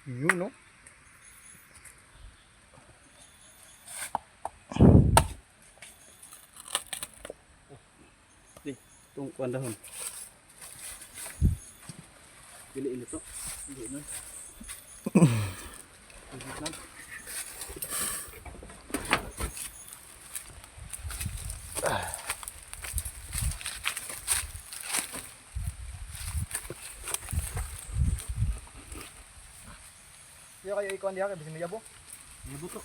Yun, no? Itong kuwan dahon. Piliin ito. Hindi na. Kaya kayo ikaw hindi ako, bisin mo yabo. Yabo to.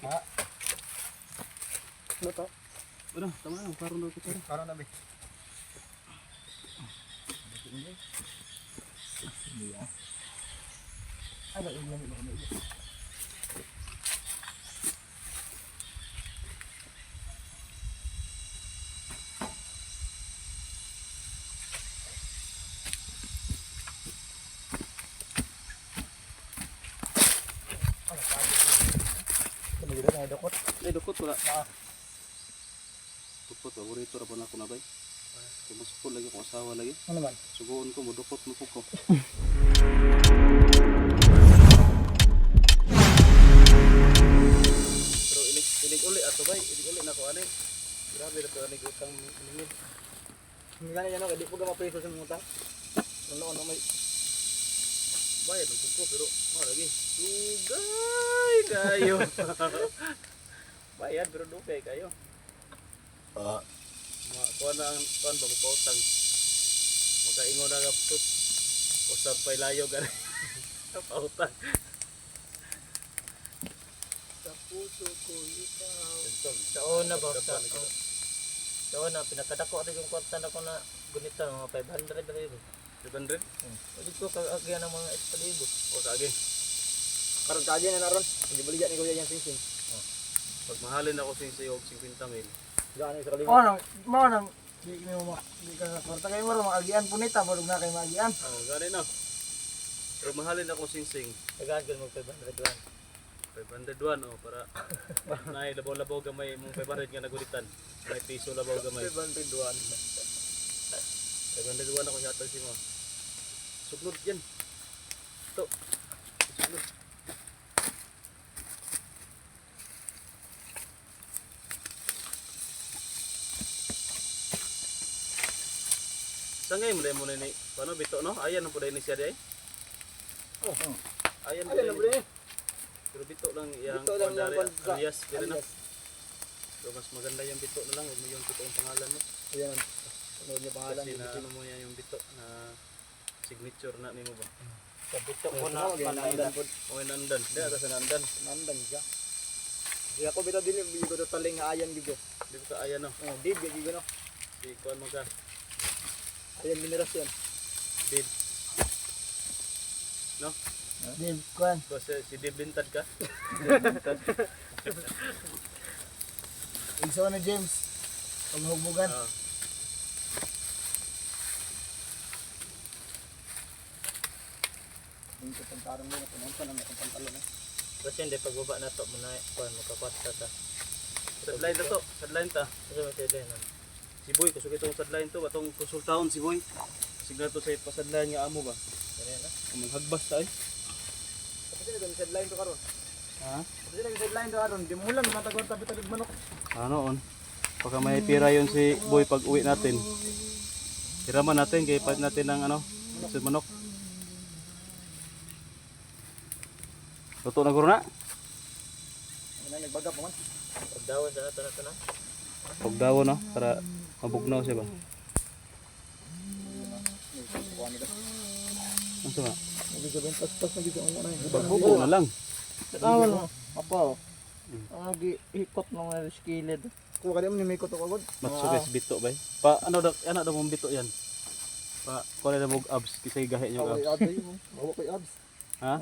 Ha? Ano to? Ano, tama na. Parang daw ito. Parang nabi. Ay, ba, ilan ito kami. Ay, dukot wala. Dukot, paborito ra po na ako na bay. Kumasukot lagi akong asawa lagi. Ano man? Sugoon ko mo, dukot mo po ko. Pero inig uli ato bay, inig uli na ko ani. Grabe na to inig utang minimid. Hindi ka na yan, di po ka mapreso sa mga utang. Ano may bayad ng pugpo pero lagi. Dugay kayo. Bayad pero dugay kayo. Kuha na ang kuhan ba magpautang. Makaingon na nga put. Usap pa'y layo gani. Pautang. Sa puso ko ikaw. Sa una ba? Sa una, pinakadako rin yung kwarta na ko na gunita, mga 500 rin yun. 500? Pwede ko kagagyan ng mga espalibo. O kagi. Karon kagaya na naron. Hindi baligyan ni Kuya yan sing-sing. Pag mahalin ako sa iyo 50,000. Gano'n sa kalimot. Mo nang di ka sa kwarta kayo mo maagian punita mo na kayo maagian. Gani na. Pero mahalin ako sing-sing. Kagagyan mo 500 rin. 501 para naay labaw-labaw gamay mong 500 nga nagulitan. May piso labaw gamay. 501. 501 ako yata si mo. Sugnod yan. Ito. Sugnod. Sangay mo dahil muna ni, paano bito no? Ayan ang po dahil ni siya dahil. Oh. Ayan po Ayun na dahil. bre. Pero bito lang yung Bito lang yung kwanza. alias. Pero Alias. mas maganda yung bito na lang. Huwag mo yung totoong pangalan mo. Ayan. Ano niya pangalan? Kasi na ano mo yan yung bito na signature na nimo ba? Sa buto ko na Nandan panayla. po. O nandan. Di ata sa nandan. Nandan siya. Di ako bitaw dili bigo to taling nga ayan gigo. Di ba ka ayan no? Oh, dib gigo no. Si kuan mo ka. Ayan minerasyon. Dib. No? Di kuan. Si Dib Lintad ka? Igso na James. Paghugbugan. Ah. Yung kapantarang mo na pumunta na may kapantalon eh. Kasi hindi pagbaba na to, muna kuhan mo kakwarta ta. Sadline to. Sadline ta. Kasi may tele na. Si Boy, kusog itong sadline to. Atong konsultahon si Boy. Sigla to sa pasadline nga amo ba? Ganyan na. Kung maghagbas ta eh. Kasi nang sideline to karon. Ha? Kasi nang sideline to karon, di mo lang matagor tabi tabi manok. Ano on? Baka may pira yun si Boy pag uwi natin. Hiraman natin, kaya palit natin ng ano, si manok. Luto na guro na. Ano nagbaga pa man. Pagdawan sa ato na ito na. Huwag daw no, para mabugnaw siya ba? Kuha nila. Ano sa nga? Nagigabing tas-tas na dito ang unay. Pagbubo na lang. Awan mo. Apa. Ang nag-ikot ng mga skillet. Kuha ka di mo ni Miko to kagod. Matsugis bito ba? Pa ano daw mong bito yan? Pa kuha na mong abs, kisay gahe niyo Away abs. abs yun. Bawa kay abs. Ha?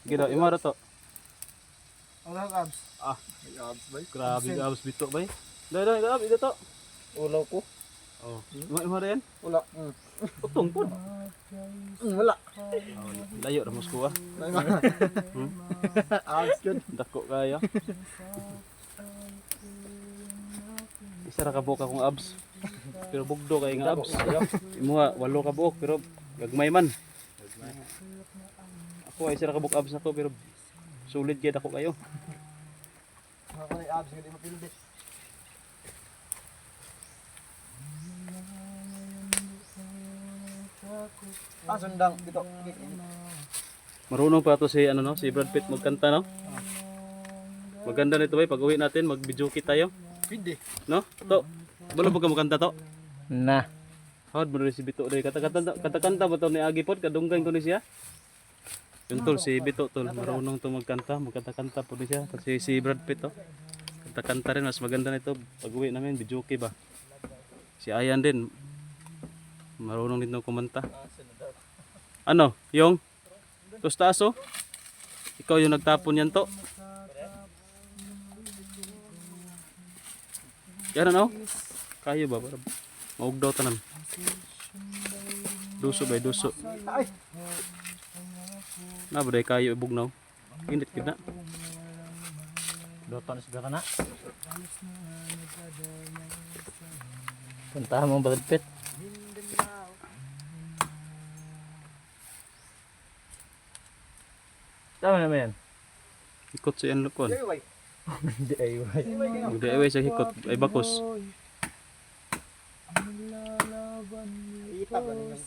Gida, imara to. Ang abs. May abs bay. Grabe yung abs bito ba? Dai, abs ito to. Ulaw ko. Oh. Imara yan? Wala. Utong po. Wala. Layo ra Moscow ah. Abs yun. Dako kayo. Isa ra ka buok akong abs. Pero bugdo kay nga abs. Imo nga walo ka buok pero gagmay man. Ako ay sira kabuk abs ako pero sulit gyud ako kayo. Ako na yung abs, hindi mapildi. Sundang dito. Marunong pa to si ano no, si Brad Pitt magkanta no. Maganda nito bay pag-uwi natin mag-video tayo, Pwede. no? To. Balo ba ka magkanta to? Na. Hard mo rin si Bito rin. Kata-kanta ba to ni Agi pod? Kadunggan ko ni siya. Yung tol, si Bito tol. Marunong to magkanta. Magkanta-kanta po ni siya. Kasi si Brad Pitt to. Kanta-kanta rin. Mas maganda nito. Pag-uwi namin, bijoki ba? Si Ayan din. Marunong din to kumanta. Ano? Yung? Tustaso? Ikaw yung nagtapon yan to? Yan ano? Kayo ba? Maug daw tanan. Duso ba? Duso. Ay! Na ba day kayo ibugnaw? Init gid na. Doton siguro na. Puntahan mo Brad Pitt. Tama naman yan. Ikot sa yan lukon. Ay, Hindi ay Hindi ay sa hikot. Ay bakos. itab ano yun.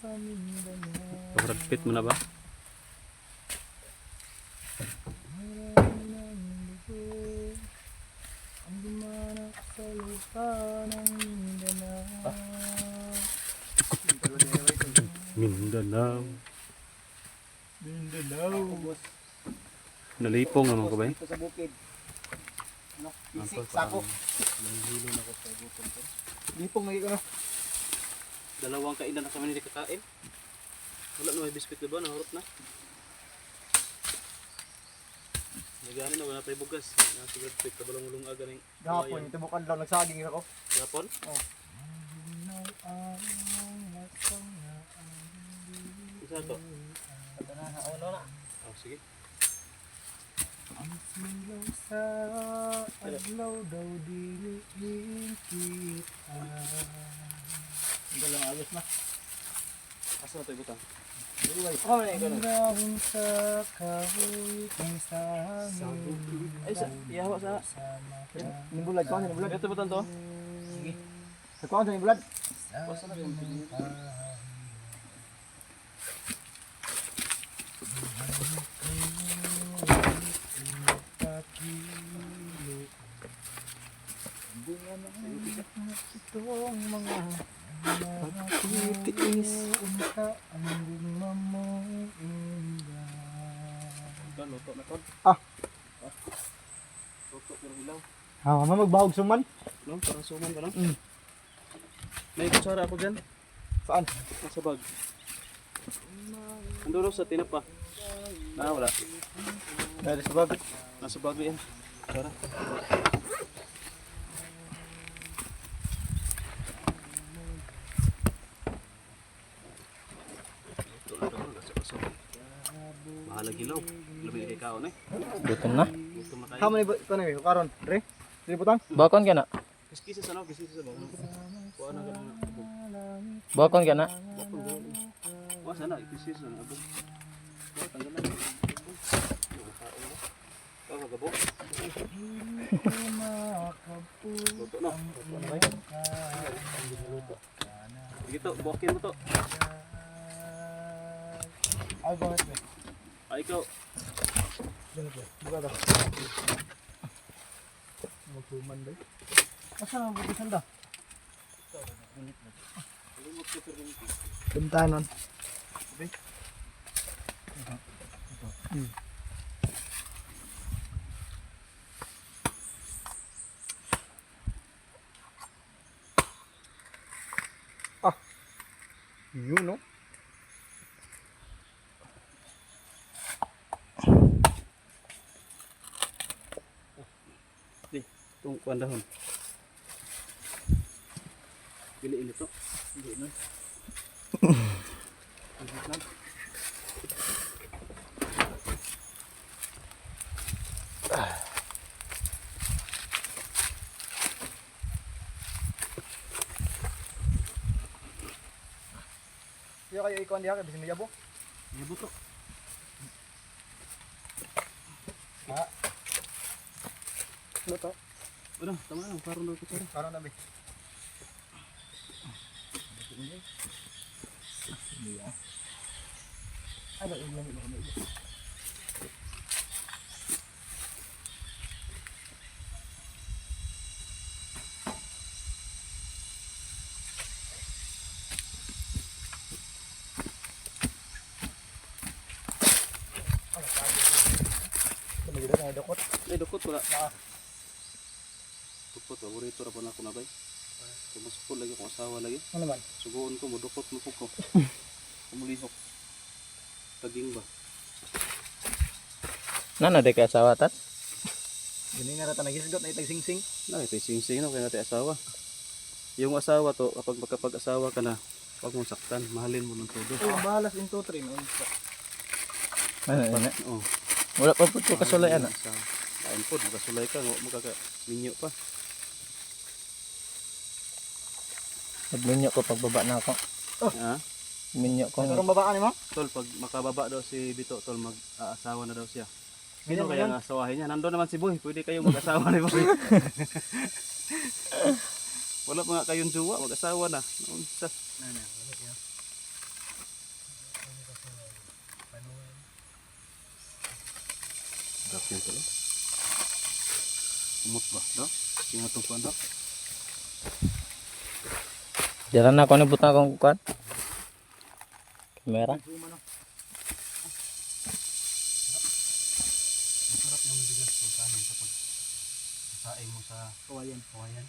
Pagrapit mo na ba? Mindanao. Nalipong naman ko ba? Dito sa bukid. No, isik, sako. Lipong lagi ko no. Dalawang kainan na kami hindi kakain. Wala na may biskuit na ba? Nahurot na. Nagani na wala tayo bugas. Nasigat pa kabalong-ulong aga ning Gahapon, itibukan lang, nagsaging ako. Gapon? Oh. Isa to. Ano na? Oh, sige. Sa adlaw daw diliin kita. Hindi lang ayos na. Asa na tayo butang? Oh, na ikaw na. Dahon sa kahoy kung sa hangin. Ay, iyawa sa... Nimbulad, kuhan sa nimbulad. Ito butang to? Sa kuhan sa nimbulad. Basta na yung... Itong mga pagtitiis unta ang gugma mo inda. Luto na to. Ah. Luto pero hilaw. Magbahog suman. No? Parang suman ka lang. May kutsara ako dyan. Saan? Nasa bag. Andun sa tinapa. Wala. Dahil sa bag. Nasa bag yan. Kutsara. Bahala gilaw. Labi kay kaon eh. Gutom na. Gutom na kayo. Hamo ni ito na karon. Re? Dili butang. Bakon ka na. Kiskisa sa ano? Kiskisa sa bag. Kuha na ganun. Bakon ka na. Kuha sana. Kiskisa na. Abog. Kuha tanggal na. Kuha magabog. Luto na. Luto na kayo. Dito. Bukin mo to. Ay, bakit ba? Ay ikaw. Buka daw. Magsuman ba? Asa na bukisan da? Bentanon. Ah. Yun no? Itong kuwan dahon. Piliin ito. Hindi na. Kaya kayo ikaw hindi haka, bisin mo yabo. May buto. Ano to? Ano, tama na, parang daw kutsara. Parang nabi. Ano yung lamig ko? Ay, dukot wala. Dukot, paborito ra po na ako na bay. Kumasukol lagi akong asawa lagi. Ano man? Suguon ko mo, dukot mo po ko. Kumulihok. Taging ba? Nana de ka asawa tat? Ganun nga rata nagisgot na itag sing-sing. Na, ito sing-sing no, kaya natin asawa. Yung asawa to, kapag makapag-asawa ka na, huwag mong saktan, mahalin mo ng todo. Ay, bahalas in 2-3 no. Ano? Oo. Wala pa po ko kasulay ana. Kain po, makasulay ka, makaka-minyo pa. Nagminyo ko pagbaba na ako. Ha? Minyo ko. Karong babaan mo? Tol, pag makababa daw si Bito, tol, mag-aasawa na daw siya. Ganyan Sino ba kaya yan? ang asawahin niya? Nandun naman si Boy, pwede kayo mag-asawa ni Boy. Wala pa nga kayong jowa, mag-asawa na. Naunsa. Sarap yan tol. Umot ba? No? Tingnan itong kuwan daw. Jalan na ako ni butang akong kuan. Kamera. Masarap yung bigas ko sa amin kapag sasaing mo sa Kawayan. kawayan.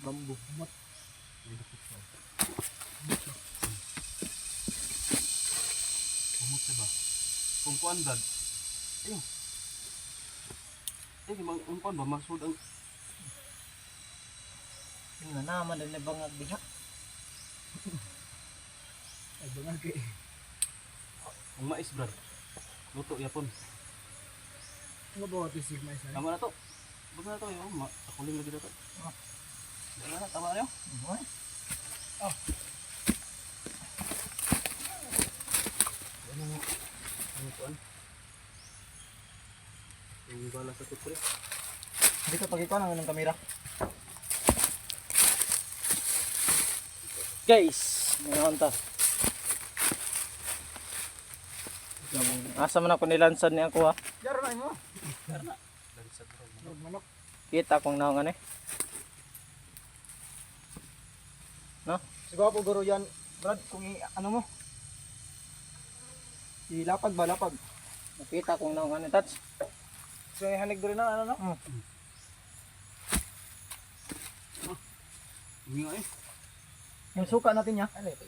Bambu. Mot. Umot diba? Kung kuwan dad, ayun. Ang kuwan ba? Masud ang Yung naman din na bangag diha. Ay, bangag eh. ang mais brad. Luto yapon. Ano ba ito sigma isa? Tama na to. Baga na to yung akuling lagi na to. Tama na, tama na yun. Ano kuwan? Yung bala sa kupre. Dito pag-ikuan ang ng kamera. Guys, mayroon ta. Asa man ako nilansan ni ako ha. Jaro na mo. Dari sa bro. Jaro manok. Kita kung naong ano eh. Siguro po guro yan. Brad, kung ano mo. Ilapag ba, lapag. Nakita kung naong ano touch. So, hanig doon na, ano no? Hindi nga eh. Yung suka natin niya. Ano ito?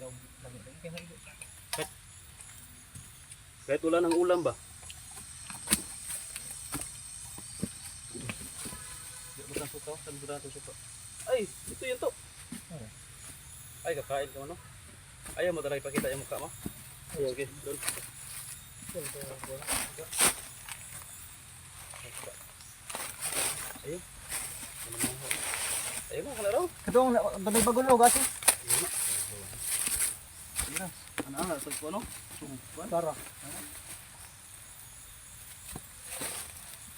Kahit wala ng ulam ba? Di ba kang suka? Saan ba natin suka? Ay, ito yan to. Ay, kakain ka mo no? Ayaw mo talaga ipakita yung mukha mo? Sige, doon. Ayun. Ayun mo, kalaro. Katong, banay bagulo, kasi. Ano ang nasa po ano? Tara.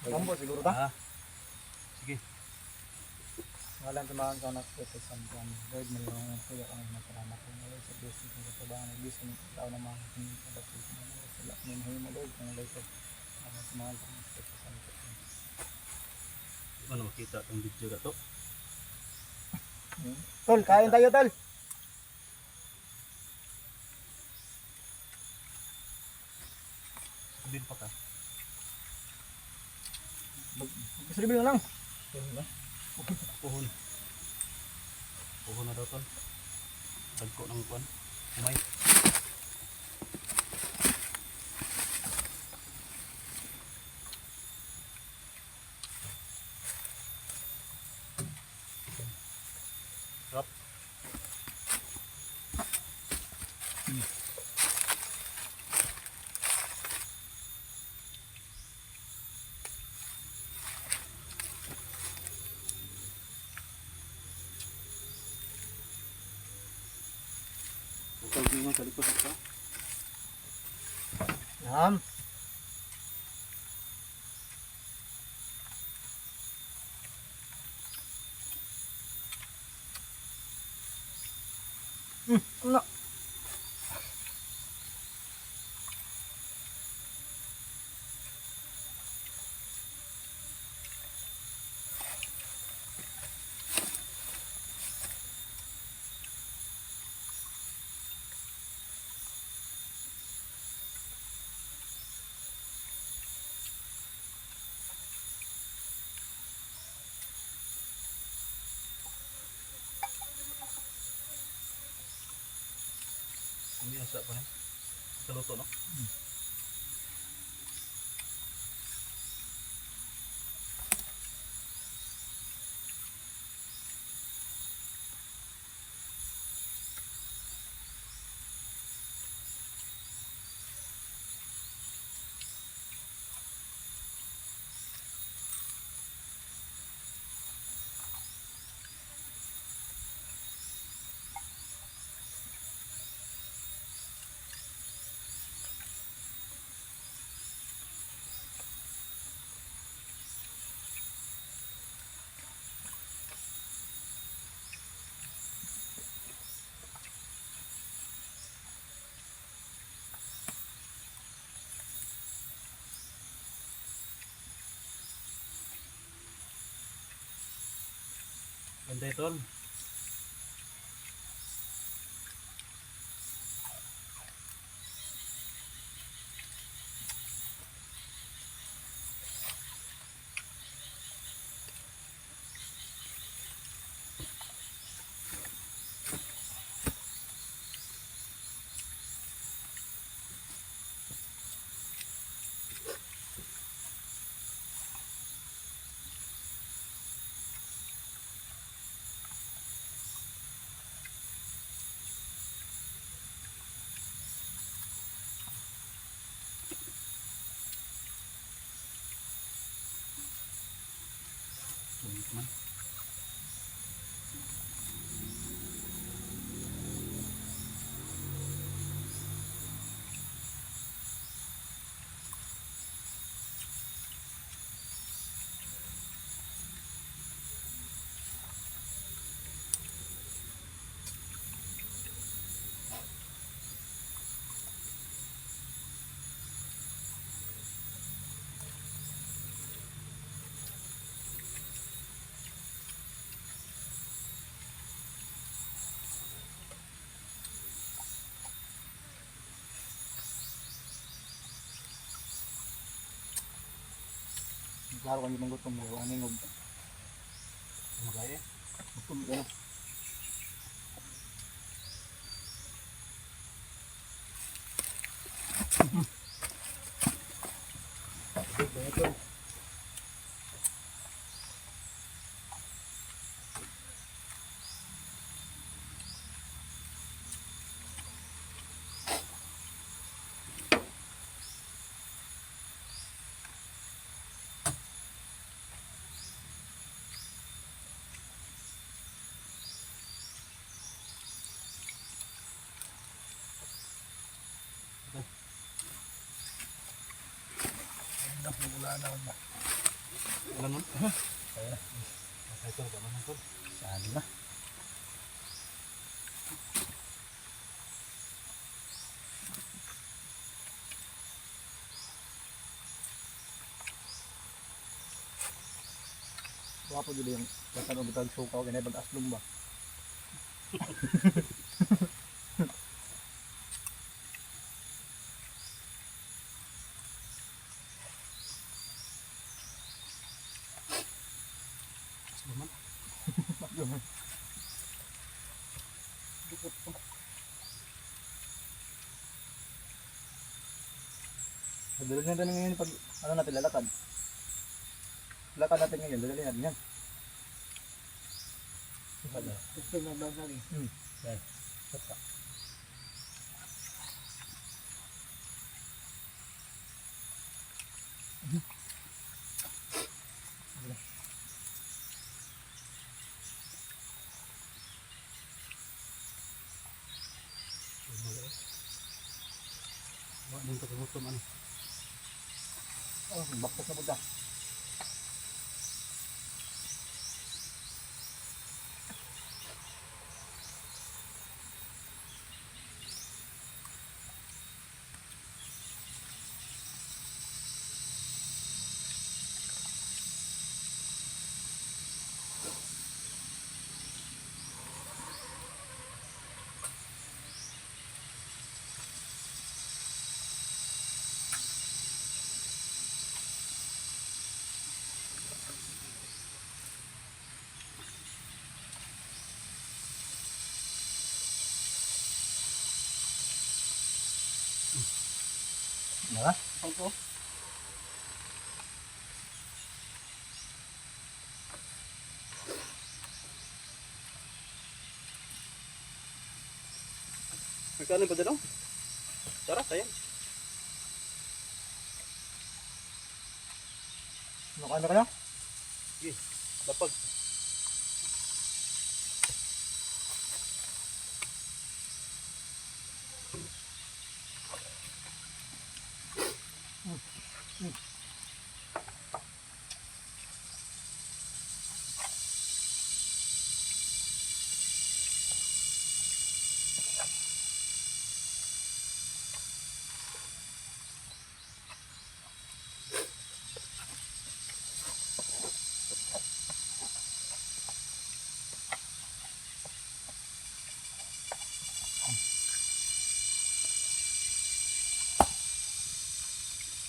Bambo siguro ta? Sige. Ngalan sa mga kanak ko sa Sampan. Lord, may mga kuya kang masalamat ko ngayon sa blessing ko sa tabangan ng blessing ng tao na mga kabatis mo. Sa lahat ng mahimo Lord, kung wala ito. Sa mga kanak ko sa Sampan. Ano makita itong video na to? Tol, kain tayo tol. Sabihin pa ka. Magkasalibil na lang. Puhon. Puhon na daw tol. Dagko ng kuwan. Umay. Sarap. Huwag kang tingin sa likod ito. Yan. Wala. Umiyasa pa yan. Kaluto, no? Ganda ito. Man. Klaro kami mong gutom mo. Ano yung Magaya. gutom ano? Alam mo? Kaya. Ito, tama ito. Saan na? Wapo dito yung basta nung bitag sukaw ganyan pag-aslong ba? Dalhin natin ngayon pag ano natin lalakad. Lakad natin ngayon, dalhin natin yan. Gusto na ba lagi? Yan. Wala din pagkagutom ano. Oh, bakit na buta. Nah, opo. Magkano ba dito? Sarap ayan. Nakain na kayo? Sige, lapag.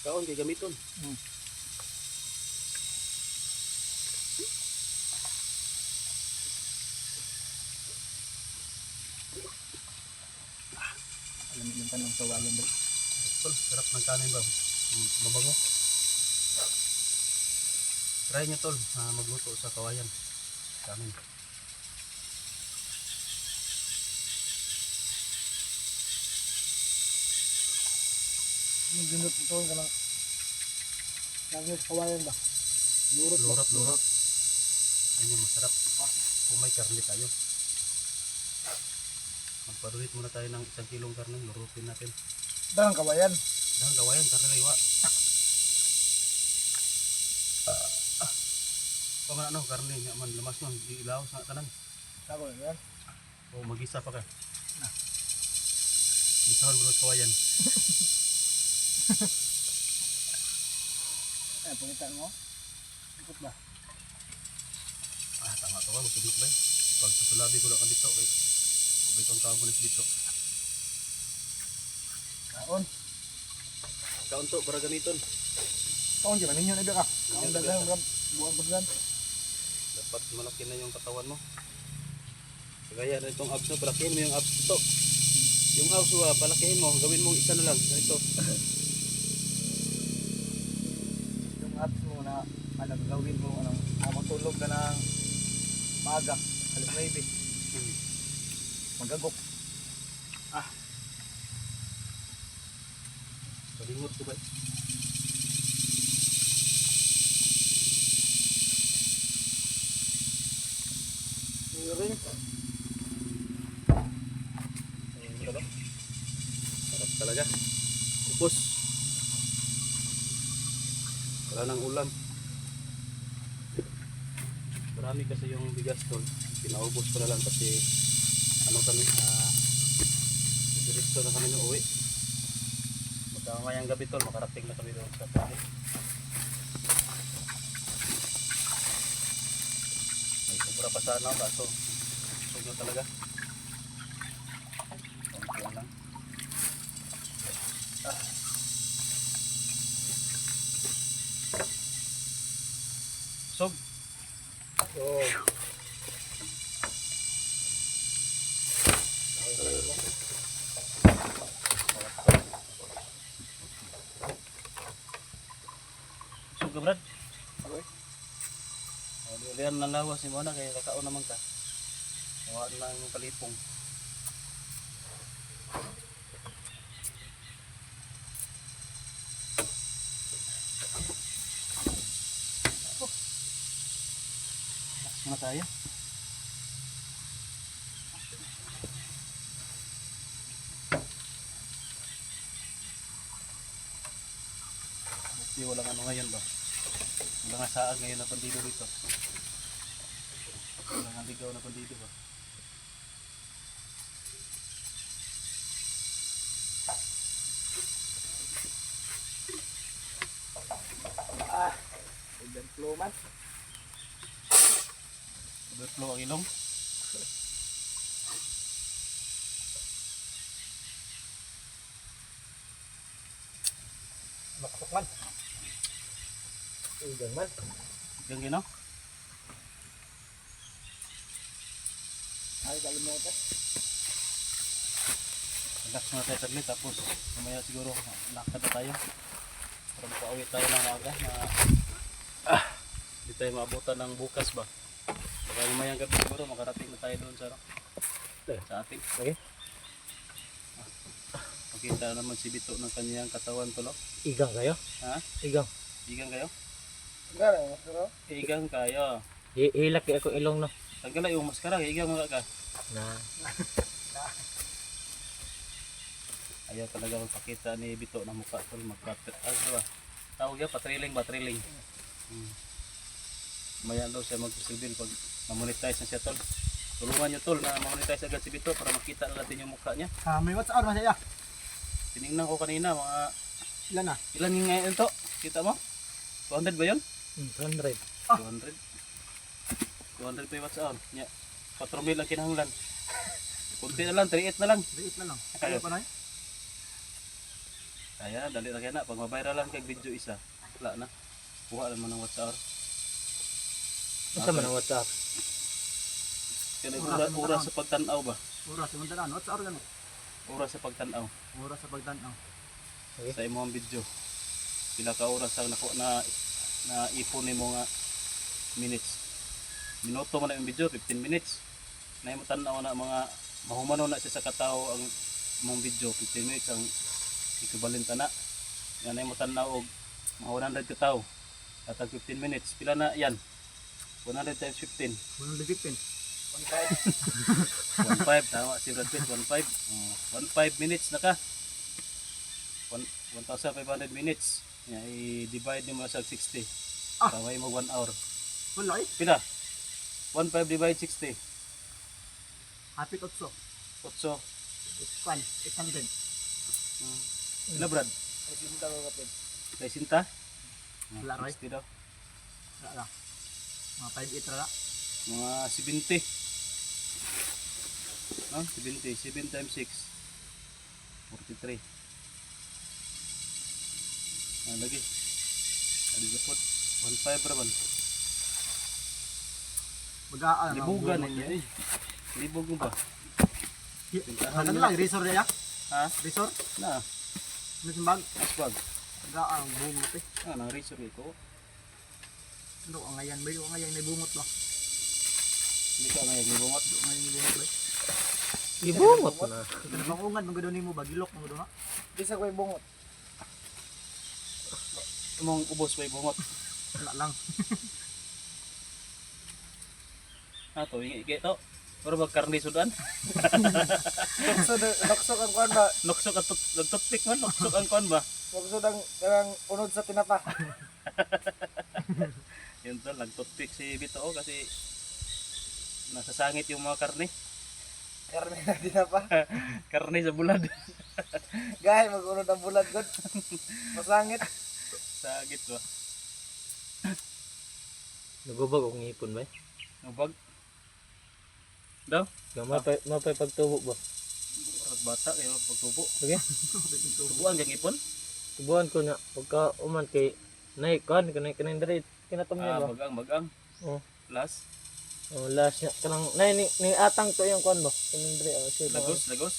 Kaon kay gamiton. Alam niyo yung tanong sa wayan ba? Tol, sarap ng kanin ba? Mabango. Try nyo tol, magluto sa kawayan. Kanin. Yung ginut ito ka lang. Lagi sa kawayan ba? Lurot ba? Lurot. Ayun yung masarap. Kung may karne tayo. Magpadulit muna tayo ng 1 kilong karne. Lurutin natin. Dahang kawayan. Dahang kawayan, karne riwa. Paman ano, karne nga man lamas man ilaw sa tanan. Sago na yan. O magisa pa ka. Gisahan mo sa kawayan. Eh, pagkitaan mo. Ikot ba? Tama to ba, matubig ba? Pag susulabi ko lang ka dito, okay. Ubay kang kamunis dito. Kaon. Kaon to, para gamiton. Kaon di ba ninyo na ka? Kaon dagang buwan pagdan. Dapat malaki na yung katawan mo. Kagaya na itong abs mo, palakihin mo yung abs ito. Yung abs mo, palakihin mo, gawin mo isa na lang. Ganito. Yung apps mo na ano gawin mo ano, matulog ka ng maaga, alas 9. Magagok. Palingot ko ba? Ring. Sarap talaga. Ubos. Wala nang ulam. Marami kasi yung bigas tol. Pinaubos ko na lang kasi ano kami, diretso na kami ng uwi. Magkamayang gabi tol, makarating na kami doon sa pwede. May sobra pa sana kaso busog na talaga. Konti lang. Busog. Oh. Busog ka Brad? Okay. Ulihan na lawas si Mona kaya kakaon naman ka. Hawa na ang kalipong. Muna tayo. Kasi walang ano ngayon ba? Walang asaag ngayon na bandido dito. Walang aligaw na bandido ba? Overflow man. Overflow ang ilong. Makasok man. Igan man. Yung gino? Ay, kalimutan. Relax muna tayo saglit tapos mamaya siguro lakad na tayo. Para makauwi tayo ng maaga na hindi tayo maabutan ng bukas ba. Baka mamayang gabi siguro makarating na tayo doon sa sa ating. Okay. Makita naman si Bito ng kanyang katawan tulo. Igang kayo? Ha? Igang. Igang kayo? Gara, pero Igang kayo. Hilak ako ilong no. Tanggal yung maskara, igang mga ka. Na. Ayaw talaga magpakita ni Bito ng mukha tol. Ano ba? Tawag yan, patriling, patriling. Maya daw siya magsisilbin pag mamonetize na siya tol. Tulungan nyo tol na mamonetize agad si Bito para makita na natin yung mukha niya. may what's out man siya. Tinignan ko kanina mga Ilan na? ilan yung ngayon to? Kita mo? 200 ba yun? 100. 200? 200 pa yung what's on? Yeah. 4,000 lang kinahanglan. Kunti na lang, 3,800 na lang. Liit na lang. Kaya pa na eh. Kaya, dali na kaya na. Pag mabiralan kay video isa, wala na. Kuha naman ng what's on. Asa man ang WhatsApp? Kaya oras sa pagtanaw ba? Oras, samantalaan. What's out gan? Oras sa pagtanaw. Oras sa pagtanaw. Sa imong video. Pila ka oras ang nako na ipon nimo nga minutes. Minuto man ang video, 15 minutes. Na imo tan-aw na mga mahumano na siya sa katao ang imong video, 15 minutes ang equivalent na. Yan na imo tan-aw og mga 100 ka tawo. At 15 minutes, pila na yan? 100 times 15. 115. 1.5 tama si Brad Pitt, 1.5. 1.5 minutes na ka. 1,500 minutes. Yeah, i-divide mo sa 60. Taway mo 1 hour. Wala eh. Pila? 1.5 divide 60. Happy otso. 8. Kwan, 800. Pila Brad? Ay, sinta ko kapit. Kay Sinta? Wala, Roy. 60 daw. Wala lang. Mga 5-8 na lang. Mga 70. No? 70. 7 times 6. 43. Lagi. Ano po? 1.5 raman. Magaan na. Libugan niya eh. Libog mo ba? Ano lang, resort niya? Ha? Resort? Na. Ano simbag? Asbag. Magaan ang bungot eh. Nang resort ito. Ano ang ngayon ba? Yung ngayon may bungot ba? Hindi ka ngayon libungot. Yung ngayon may bungot ba? Ibungot na. Ito na bangungan, magdoon mo ba? Gilok mo doon ha? Bisa ko yung bungot. Mong ubos may bungot. Wala lang. Ato, hingi ito. Pero magkarni sudan. Naksok ang kwan ba? Noksok at nagtutpik man. Noksok ang kon ba? Naksok ang unod sa tinapa. Yun to, nagtutpik si Bito kasi nasasangit yung mga karni. Karne na tinapa. Karni sa bulad. Gaya, mag-unod ang bulat god. Masangit. Sagit ba? Nagubag og ngipon ba? Nubag. Daw? Mapay pagtubo ba? Bata kayo pagtubo. Okay. Tubuan kang ipon? Subuhan ko na pagka uman kay nay kan kanay diri kinatom niya ba? Bagang. Oh. Plus, Oh, last niya kanang nay ni atang to yung kon ba? Kanang diri sige. lagos.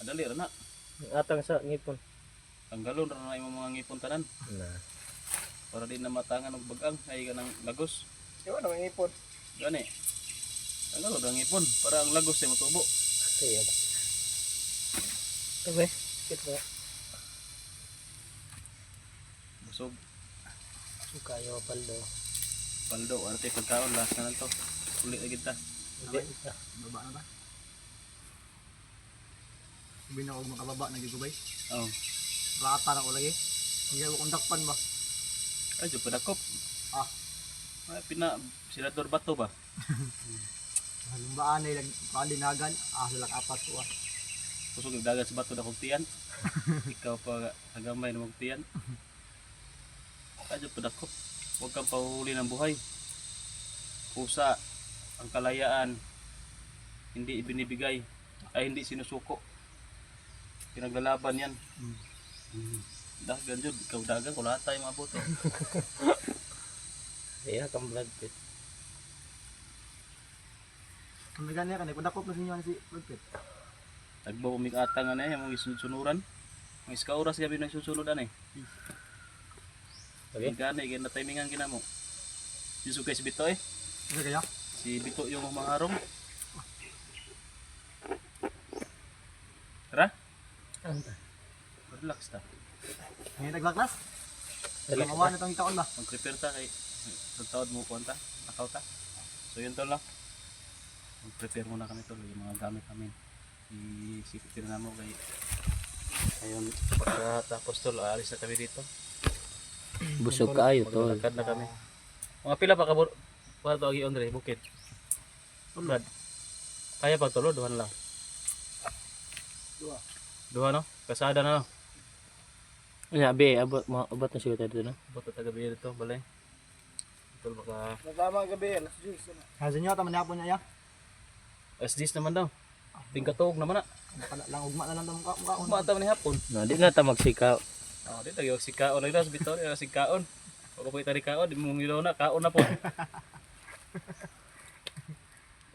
Adali ra na. Ni atang sa ngipon. Tanggalon ra na imong mga ngipon tanan Na. para di na matangan og bagang ay kanang lagos. Yung ano, ang ipon. Gani. Tanggalon ra ang ngipon para ang lagos ay motubo. Kaya ba? Okay. Kit ba? Busog. Kayo paldo. Paldo, arte pagkaon last na lang to. Uli na kita. Hindi. Baba na ba? Sabihin ako makababa, nagigubay. Oh. Rata na ko lagi. Hindi ko kundakpan ba? Ay, dyan padakop. Ah. Ay, Senador Bato ba? Halumbaan ay palinagan. Sila apat ko Kusog yung dagat sa bato na kong tiyan. Ikaw pa nagamay na mong tiyan. Ay, dyan padakop. Huwag kang pahuli ng buhay. Pusa, ang kalayaan, hindi ibinibigay, ay hindi sinusuko. Pinaglalaban yan. Dagan yun, ikaw dagan, kung lahat tayo maabot. Iya kang blood pit. Ang ganyan ka, nagpadakop na sinyo si Pagpit. Nagbawa umikata nga na yung mga isunod-sunuran. Mga iskauras gabi na susunudan eh. Okay. Ang gana, na timingan gina mo. Yusuf kay si Bito eh. Ano kaya? Si Bito yung mga arong. Tara, relax ta. Ngayon naglaklas? Relax Ang awa na itong itaon ba? Mag-prepare ta kay sa taon mo punta, nakaw ta. So yun tol lang. Mag-prepare muna kami tol, yung mga gamit namin. Isipin na mo kay ayun, pagkatapos tol, aalis na kami dito. Busog kaayo tol. Maglalakad na kami. Mga pila pa kabur para to agi Andre bukid. Brad. Kaya pa tolo duhan lang. Duha no? Kasada na no. Nya be abot na siguro tayo dito no. Boto taga biya dito balay. Tol baka Nagama gabi, alas 10. Hasan nyo, taman yapon niya ya? as naman daw. Tingkatog naman na. Baka lang ugma na lang ito mukha. Kumata man ni hapon. Na di na ta magsikaw. Oh, di tayo sikaon lang das bitaw, sikaon. Pag po itari kaon, di mo ngilaw na kaon na po.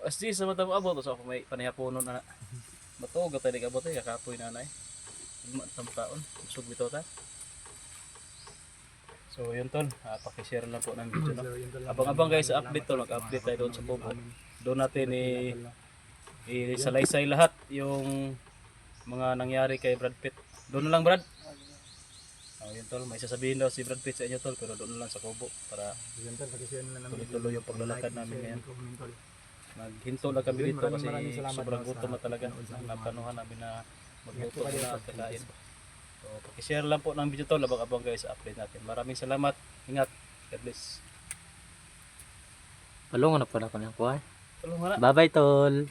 As di sa mata mo abot so ako may panihaponon na. Matog ka tadi abot eh kapoy na na eh. Ugma ta mo kaon, usog bitaw ta. So yun tol, paki-share lang po ng video no. Abang-abang guys sa update tol, mag-update tayo doon sa Pogo. Doon natin isalaysay lahat yung mga nangyari kay Brad Pitt. Doon na lang Brad. Oh, yun tol, may sasabihin daw si Brad Pitt sa inyo tol, pero doon na lang sa Pogo para tuloy-tuloy yung paglalakad namin ngayon. Naghinto lang kami dito kasi sobrang gutom na talaga. Napanuhan namin na magluto na at kakain. So, pakishare lang po ng video tol, abang-abang guys sa update natin. Maraming salamat, ingat, God bless. Palungan na pala ko na kuha. Tulungan na. Bye bye tol.